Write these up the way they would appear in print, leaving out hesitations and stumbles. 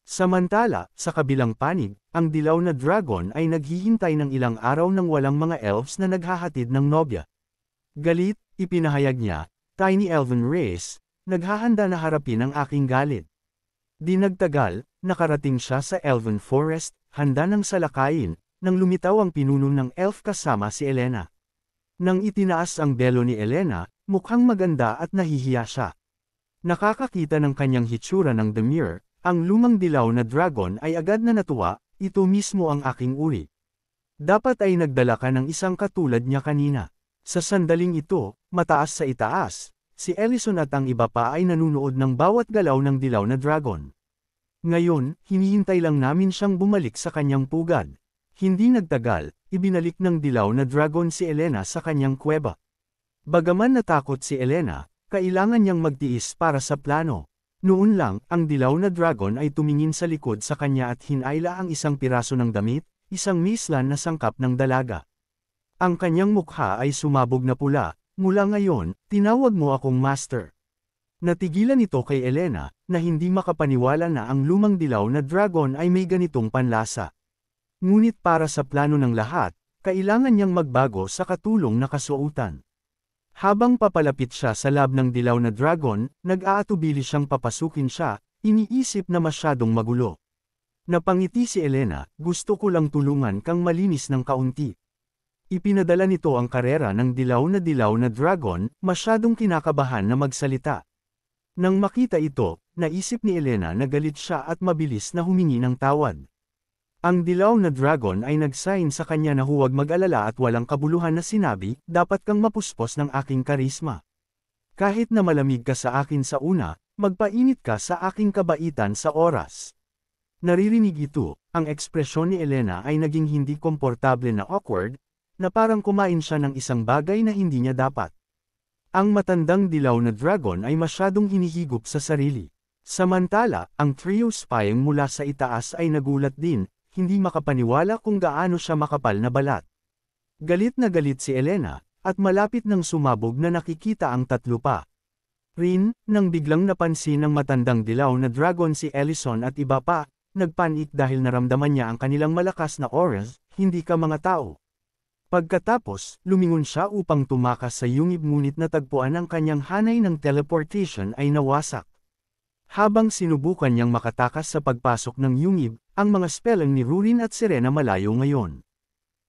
Samantala, sa kabilang panig, ang dilaw na dragon ay naghihintay ng ilang araw nang walang mga elves na naghahatid ng nobya. Galit, ipinahayag niya, "Tiny elven race, naghahanda na harapin ang aking galit." Di nagtagal, nakarating siya sa Elven Forest, handa ng salakayin, nang lumitaw ang pinuno ng elf kasama si Elena. Nang itinaas ang belo ni Elena, mukhang maganda at nahihiya siya. Nakakakita ng kanyang hitsura ng demure, ang lumang dilaw na dragon ay agad na natuwa, "Ito mismo ang aking uri. Dapat ay nagdala ka ng isang katulad niya kanina." Sa sandaling ito, mataas sa itaas, si Ellison at ang iba pa ay nanunood ng bawat galaw ng dilaw na dragon. Ngayon, hinihintay lang namin siyang bumalik sa kanyang pugad. Hindi nagtagal, ibinalik ng dilaw na dragon si Elena sa kanyang kuweba. Bagaman natakot si Elena, kailangan niyang magtiis para sa plano. Noon lang, ang dilaw na dragon ay tumingin sa likod sa kanya at hinayla ang isang piraso ng damit, isang mislan na sangkap ng dalaga. Ang kanyang mukha ay sumabog na pula. "Mula ngayon, tinawag mo akong master." Natigilan ito kay Elena, na hindi makapaniwala na ang lumang dilaw na dragon ay may ganitong panlasa. Ngunit para sa plano ng lahat, kailangan niyang magbago sa katulong na kasuotan. Habang papalapit siya sa lab ng dilaw na dragon, nag-aatubili siyang papasukin siya, iniisip na masyadong magulo. Napangiti si Elena, "Gusto ko lang tulungan kang malinis ng kaunti." Ipinadala nito ang karera ng dilaw na dragon, masyadong kinakabahan na magsalita. Nang makita ito, naisip ni Elena na galit siya at mabilis na humingi ng tawad. Ang dilaw na dragon ay nag-sign sa kanya na huwag mag-alala at walang kabuluhan na sinabi, "Dapat kang mapuspos ng aking karisma. Kahit na malamig ka sa akin sa una, magpainit ka sa aking kabaitan sa oras." Naririnig ito, ang ekspresyon ni Elena ay naging hindi komportable na awkward, na parang kumain siya ng isang bagay na hindi niya dapat. Ang matandang dilaw na dragon ay masyadong hinihigop sa sarili. Samantala, ang trio spying mula sa itaas ay nagulat din, hindi makapaniwala kung gaano siya makapal na balat. Galit na galit si Elena, at malapit nang sumabog na nakikita ang tatlo pa. Nang biglang napansin ng matandang dilaw na dragon si Ellison at iba pa, nagpanik dahil naramdaman niya ang kanilang malakas na auras, "Hindi ka mga tao." Pagkatapos, lumingon siya upang tumakas sa yungib ngunit natagpuan ang kanyang hanay ng teleportation ay nawasak. Habang sinubukan niyang makatakas sa pagpasok ng yungib, ang mga spelling ni Rurin at Serena malayo ngayon.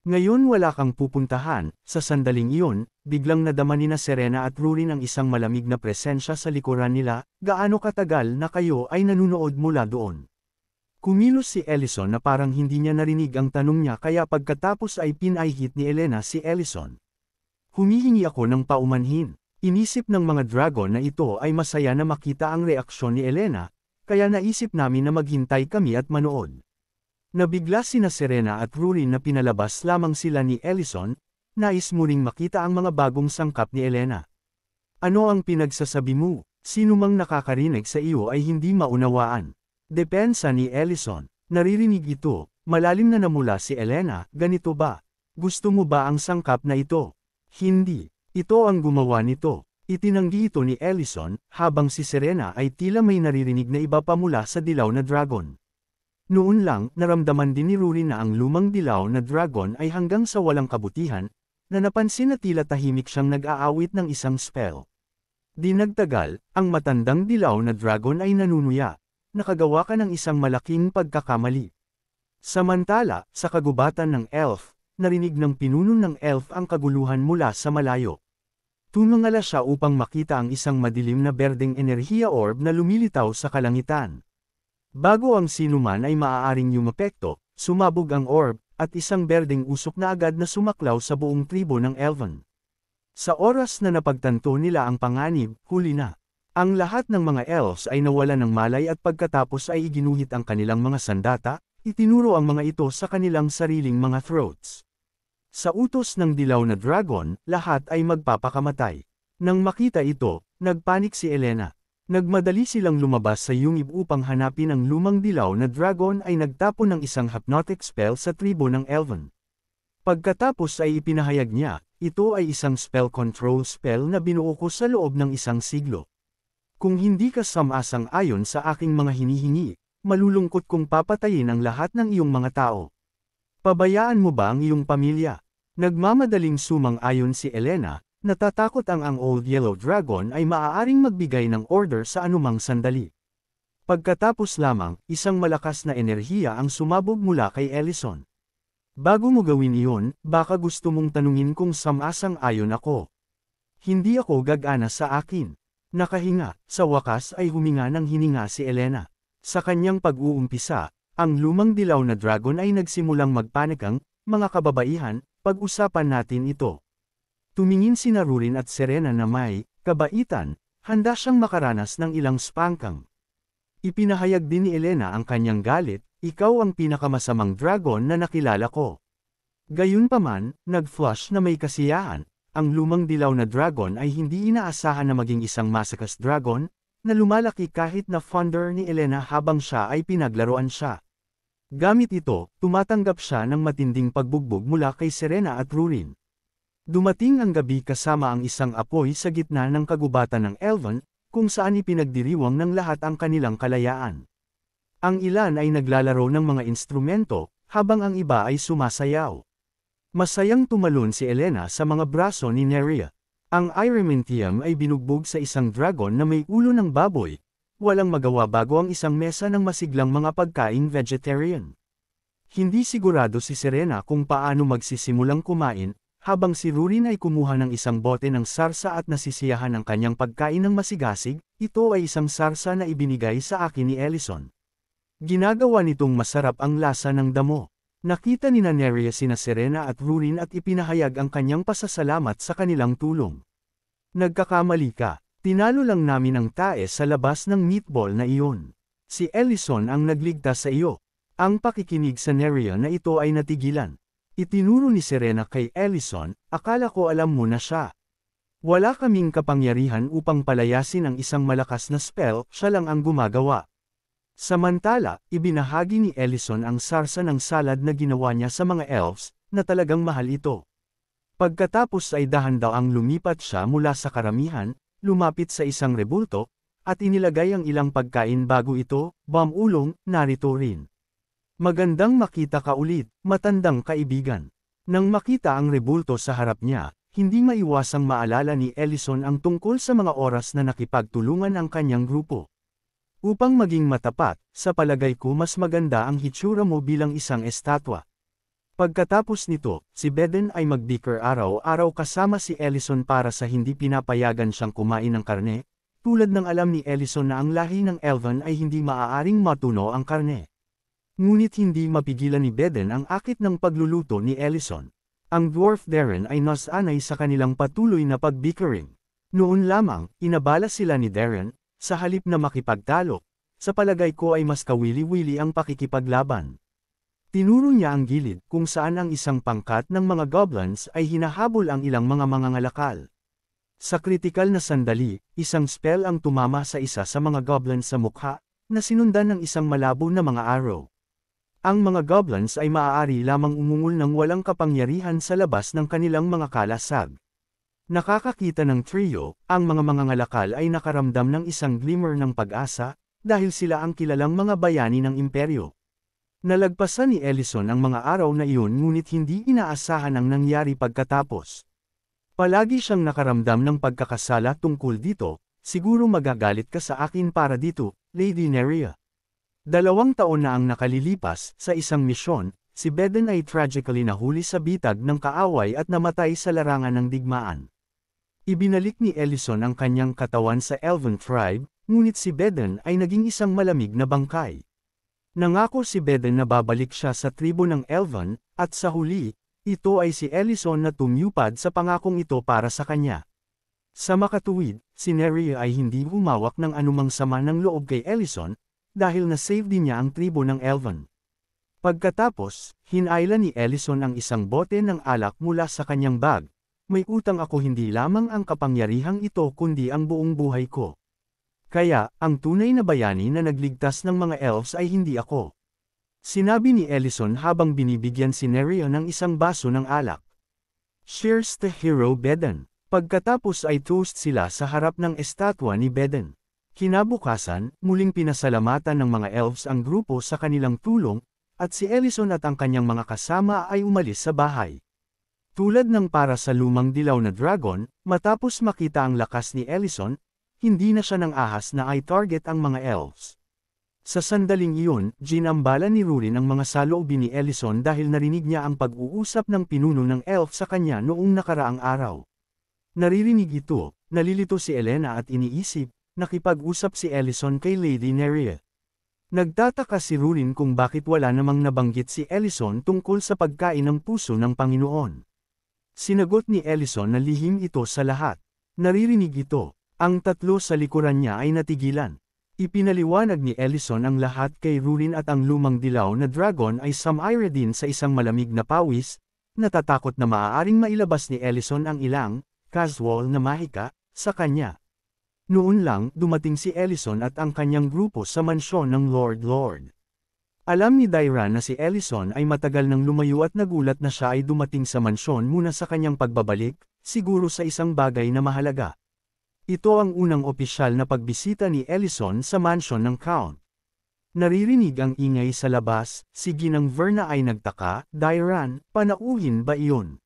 "Ngayon wala kang pupuntahan." Sa sandaling iyon, biglang nadama nina Serena at Rurin ang isang malamig na presensya sa likuran nila, "Gaano katagal na kayo ay nanunood mula doon?" Kumilos si Ellison na parang hindi niya narinig ang tanong niya kaya pagkatapos ay pinahit ni Elena si Ellison. "Humihingi ako ng paumanhin." Inisip ng mga dragon na ito ay masaya na makita ang reaksyon ni Elena, kaya naisip namin na maghintay kami at manood. Nabigla sina Serena at Rurin na pinalabas lamang sila ni Ellison, "Nais mo ring makita ang mga bagong sangkap ni Elena. Ano ang pinagsasabi mo? Sino mang nakakarinig sa iyo ay hindi maunawaan." Depensa ni Ellison. Naririnig ito, malalim na namula si Elena, "Ganito ba? Gusto mo ba ang sangkap na ito?" "Hindi. Ito ang gumawa nito." Itinanggi ito ni Ellison, habang si Serena ay tila may naririnig na iba pa mula sa dilaw na dragon. Noon lang, naramdaman din ni Rurin na ang lumang dilaw na dragon ay hanggang sa walang kabutihan, na napansin na tila tahimik siyang nag-aawit ng isang spell. Di nagtagal, ang matandang dilaw na dragon ay nanunuya. "Nakagawa ka ng isang malaking pagkakamali." Samantala, sa kagubatan ng elf, narinig ng pinuno ng elf ang kaguluhan mula sa malayo. Tumingala siya upang makita ang isang madilim na berdeng enerhiya orb na lumilitaw sa kalangitan. Bago ang sinuman ay maaaring yumapekto, sumabog ang orb, at isang berdeng usok na agad na sumaklaw sa buong tribo ng Elven. Sa oras na napagtanto nila ang panganib, huli na. Ang lahat ng mga elves ay nawala ng malay at pagkatapos ay iginuhit ang kanilang mga sandata, itinuro ang mga ito sa kanilang sariling mga throats. Sa utos ng dilaw na dragon, lahat ay magpapakamatay. Nang makita ito, nagpanik si Elena. Nagmadali silang lumabas sa yungib upang hanapin ang lumang dilaw na dragon ay nagtapon ng isang hypnotic spell sa tribo ng Elven. Pagkatapos ay ipinahayag niya, ito ay isang spell control spell na binuo ko sa loob ng isang siglo. Kung hindi ka sumasang-ayon sa aking mga hinihingi, malulungkot kung papatayin ang lahat ng iyong mga tao. Pabayaan mo ba ang iyong pamilya? Nagmamadaling sumang-ayon si Elena, natatakot ang Old Yellow Dragon ay maaaring magbigay ng order sa anumang sandali. Pagkatapos lamang, isang malakas na enerhiya ang sumabog mula kay Ellison. Bago mo gawin iyon, baka gusto mong tanungin kung samasang-ayon ako. Hindi ako gagana sa akin. Nakahinga, sa wakas ay huminga ng hininga si Elena. Sa kanyang pag-uumpisa, ang lumang dilaw na dragon ay nagsimulang magpanikang, mga kababaihan, pag-usapan natin ito. Tumingin si Rurin at Serena na may kabaitan, handa siyang makaranas ng ilang spankang. Ipinahayag din ni Elena ang kanyang galit, ikaw ang pinakamasamang dragon na nakilala ko. Gayunpaman, nag-flush na may kasiyahan, ang lumang dilaw na dragon ay hindi inaasahan na maging isang masakas dragon, na lumalaki kahit na fonder ni Elena habang siya ay pinaglaruan siya. Gamit ito, tumatanggap siya ng matinding pagbugbog mula kay Serena at Rurin. Dumating ang gabi kasama ang isang apoy sa gitna ng kagubatan ng Elven, kung saan ipinagdiriwang ng lahat ang kanilang kalayaan. Ang ilan ay naglalaro ng mga instrumento, habang ang iba ay sumasayaw. Masayang tumalon si Elena sa mga braso ni Neria. Ang Irementium ay binugbog sa isang dragon na may ulo ng baboy. Walang magawa bago ang isang mesa ng masiglang mga pagkaing vegetarian. Hindi sigurado si Serena kung paano magsisimulang kumain, habang si Rurin ay kumuha ng isang bote ng sarsa at nasisiyahan ang kanyang pagkain ng masigasig, ito ay isang sarsa na ibinigay sa akin ni Ellison. Ginagawa nitong masarap ang lasa ng damo. Nakita ni Neria sina Serena at Rurin at ipinahayag ang kanyang pasasalamat sa kanilang tulong. Nagkakamali ka. Tinalo lang namin ang tae sa labas ng meatball na iyon. Si Ellison ang nagligtas sa iyo. Ang pakikinig sa Neria na ito ay natigilan. Itinuro ni Serena kay Ellison, akala ko alam mo na siya. Wala kaming kapangyarihan upang palayasin ang isang malakas na spell, siya lang ang gumagawa. Samantala, ibinahagi ni Ellison ang sarsa ng salad na ginawa niya sa mga elves, na talagang mahal ito. Pagkatapos ay dahan-daw ang lumipat siya mula sa karamihan, lumapit sa isang rebulto, at inilagay ang ilang pagkain bago ito, bamulong, narito rin. Magandang makita ka ulit, matandang kaibigan. Nang makita ang rebulto sa harap niya, hindi maiwasang maalala ni Ellison ang tungkol sa mga oras na nakipagtulungan ang kanyang grupo. Upang maging matapat, sa palagay ko mas maganda ang hitsura mo bilang isang estatwa. Pagkatapos nito, si Beden ay mag-bicker araw-araw kasama si Ellison para sa hindi pinapayagan siyang kumain ng karne, tulad ng alam ni Ellison na ang lahi ng Elven ay hindi maaaring matuno ang karne. Ngunit hindi mapigilan ni Beden ang akit ng pagluluto ni Ellison. Ang dwarf Darren ay nasanay sa kanilang patuloy na pag-bickering. Noon lamang, inabala sila ni Darren, sa halip na makipagtalo, sa palagay ko ay mas kawili-wili ang pakikipaglaban. Tinuro niya ang gilid kung saan ang isang pangkat ng mga goblins ay hinahabol ang ilang mga mangangalakal. Sa kritikal na sandali, isang spell ang tumama sa isa sa mga goblins sa mukha, na sinundan ng isang malabo na mga arrow. Ang mga goblins ay maaari lamang umungol ng walang kapangyarihan sa labas ng kanilang mga kalasag. Nakakakita ng trio, ang mga mangangalakal ay nakaramdam ng isang glimmer ng pag-asa, dahil sila ang kilalang mga bayani ng imperyo. Nalagpasan ni Ellison ang mga araw na iyon ngunit hindi inaasahan ang nangyari pagkatapos. Palagi siyang nakaramdam ng pagkakasala tungkol dito, siguro magagalit ka sa akin para dito, Lady Neria. 2 taon na ang nakalilipas, sa isang misyon, si Beden ay tragically nahuli sa bitag ng kaaway at namatay sa larangan ng digmaan. Ibinalik ni Ellison ang kanyang katawan sa Elven tribe, ngunit si Beden ay naging isang malamig na bangkay. Nangako si Beden na babalik siya sa tribo ng Elven, at sa huli, ito ay si Ellison na tumupad sa pangakong ito para sa kanya. Sa makatuwid, si Neria ay hindi humawak ng anumang sama ng loob kay Ellison, dahil na-save din niya ang tribo ng Elven. Pagkatapos, hinayla ni Ellison ang isang bote ng alak mula sa kanyang bag. May utang ako hindi lamang ang kapangyarihang ito kundi ang buong buhay ko. Kaya, ang tunay na bayani na nagligtas ng mga elves ay hindi ako. Sinabi ni Ellison habang binibigyan si Neria ng isang baso ng alak. Cheers to Hero Beden. Pagkatapos ay toast sila sa harap ng estatwa ni Beden. Kinabukasan, muling pinasalamatan ng mga elves ang grupo sa kanilang tulong, at si Ellison at ang kanyang mga kasama ay umalis sa bahay. Tulad ng para sa lumang dilaw na dragon, matapos makita ang lakas ni Ellison, hindi na siya nang ahas na ay target ang mga elves. Sa sandaling iyon, ginambala ni Rurin ang mga saloobin ni Ellison dahil narinig niya ang pag-uusap ng pinuno ng elf sa kanya noong nakaraang araw. Naririnig ito, nalilito si Elena at iniisip, nakipag-usap si Ellison kay Lady Nerea. Nagtataka si Rurin kung bakit wala namang nabanggit si Ellison tungkol sa pagkain ng puso ng Panginoon. Sinagot ni Ellison na lihim ito sa lahat. Naririnig ito, ang tatlo sa likuran niya ay natigilan. Ipinaliwanag ni Ellison ang lahat kay Rurin at ang lumang dilaw na dragon ay sumire din sa isang malamig na pawis, natatakot na maaaring mailabas ni Ellison ang ilang, casual na mahika, sa kanya. Noon lang, dumating si Ellison at ang kanyang grupo sa mansyon ng Lord. Alam ni Dairan na si Ellison ay matagal nang lumayo at nagulat na siya ay dumating sa mansyon muna sa kanyang pagbabalik, siguro sa isang bagay na mahalaga. Ito ang unang opisyal na pagbisita ni Ellison sa mansyon ng Count. Naririnig ang ingay sa labas, si Ginang Verna ay nagtaka, Dairan, panauhin ba iyon?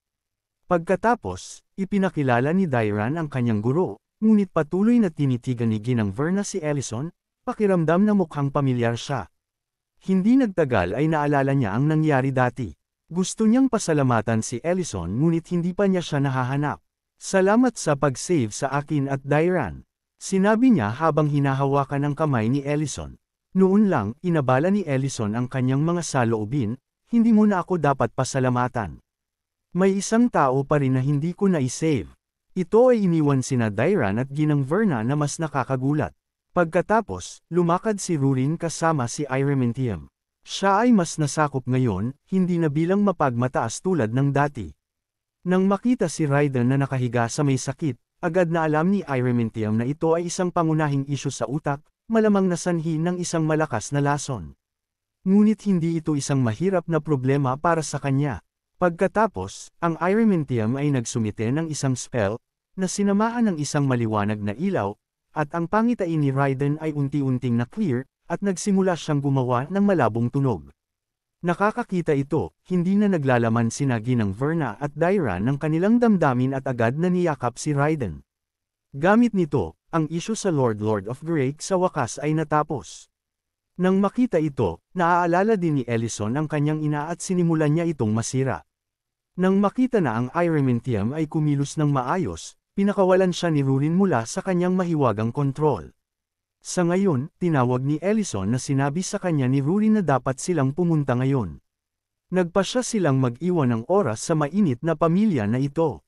Pagkatapos, ipinakilala ni Dairan ang kanyang guro, ngunit patuloy na tinitigan ni Ginang Verna si Ellison, pakiramdam na mukhang pamilyar siya. Hindi nagtagal ay naalala niya ang nangyari dati. Gusto niyang pasalamatan si Ellison ngunit hindi pa niya siya nahahanap. Salamat sa pag-save sa akin at Dairan. Sinabi niya habang hinahawakan ang kamay ni Ellison. Noon lang, inabala ni Ellison ang kanyang mga saloobin, hindi mo na ako dapat pasalamatan. May isang tao pa rin na hindi ko na-save. Ito ay iniwan sina Dairan at Ginang Verna na mas nakakagulat. Pagkatapos, lumakad si Rurin kasama si Irementium. Siya ay mas nasakop ngayon, hindi na bilang mapagmataas tulad ng dati. Nang makita si Raiden na nakahiga sa may sakit, agad na alam ni Irementium na ito ay isang pangunahing isyu sa utak, malamang na sanhi ng isang malakas na lason. Ngunit hindi ito isang mahirap na problema para sa kanya. Pagkatapos, ang Irementium ay nagsumite ng isang spell, na sinamahan ng isang maliwanag na ilaw, at ang pangitain ni Raiden ay unti-unting na-clear, at nagsimula siyang gumawa ng malabong tunog. Nakakakita ito, hindi na naglalaman sina Ginang Verna at Dairan ng kanilang damdamin at agad na niyakap si Raiden. Gamit nito, ang isyu sa Lord of Drake sa wakas ay natapos. Nang makita ito, naaalala din ni Ellison ang kanyang ina at sinimulan niya itong masira. Nang makita na ang Irementium ay kumilos ng maayos, pinakawalan siya ni Rurin mula sa kanyang mahiwagang kontrol. Sa ngayon, tinawag ni Ellison na sinabi sa kanya ni Rurin na dapat silang pumunta ngayon. Nagpasya silang mag-iwan ng oras sa mainit na pamilya na ito.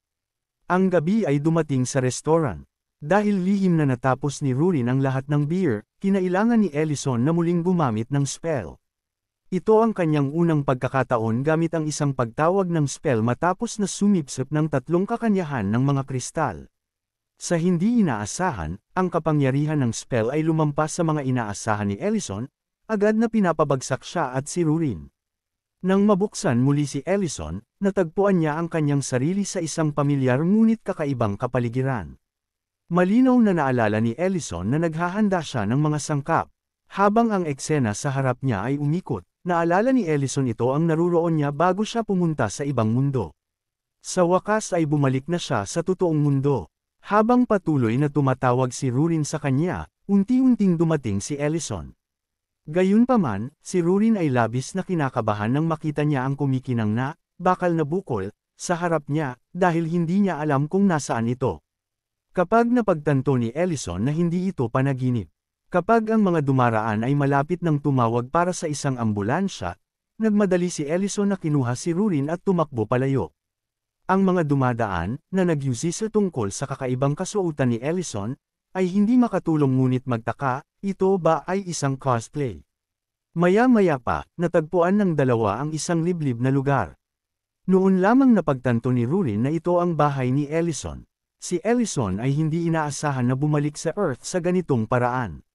Ang gabi ay dumating sa restaurant. Dahil lihim na natapos ni Rurin ang lahat ng beer, kinailangan ni Ellison na muling gumamit ng spell. Ito ang kanyang unang pagkakataon gamit ang isang pagtawag ng spell matapos na sumipsip ng 3 kakanyahan ng mga kristal. Sa hindi inaasahan, ang kapangyarihan ng spell ay lumampas sa mga inaasahan ni Ellison, agad na pinapabagsak siya at si Rurin. Nang mabuksan muli si Ellison, natagpuan niya ang kanyang sarili sa isang pamilyar ngunit kakaibang kapaligiran. Malinaw na naalala ni Ellison na naghahanda siya ng mga sangkap. Habang ang eksena sa harap niya ay umikot, naalala ni Ellison ito ang naruroon niya bago siya pumunta sa ibang mundo. Sa wakas ay bumalik na siya sa totoong mundo. Habang patuloy na tumatawag si Rurin sa kanya, unti-unting dumating si Ellison. Gayunpaman, si Rurin ay labis na kinakabahan nang makita niya ang kumikinang na, bakal na bukol, sa harap niya, dahil hindi niya alam kung nasaan ito. Kapag napagtanto ni Ellison na hindi ito panaginip. Kapag ang mga dumaraan ay malapit ng tumawag para sa isang ambulansya, nagmadali si Ellison na kinuha si Rurin at tumakbo palayo. Ang mga dumadaan, na nagyusisa tungkol sa kakaibang kasuotan ni Ellison, ay hindi makatulong ngunit magtaka, ito ba ay isang cosplay? Maya-maya pa, natagpuan ng dalawa ang isang liblib na lugar. Noon lamang napagtanto ni Rurin na ito ang bahay ni Ellison. Si Ellison ay hindi inaasahan na bumalik sa Earth sa ganitong paraan.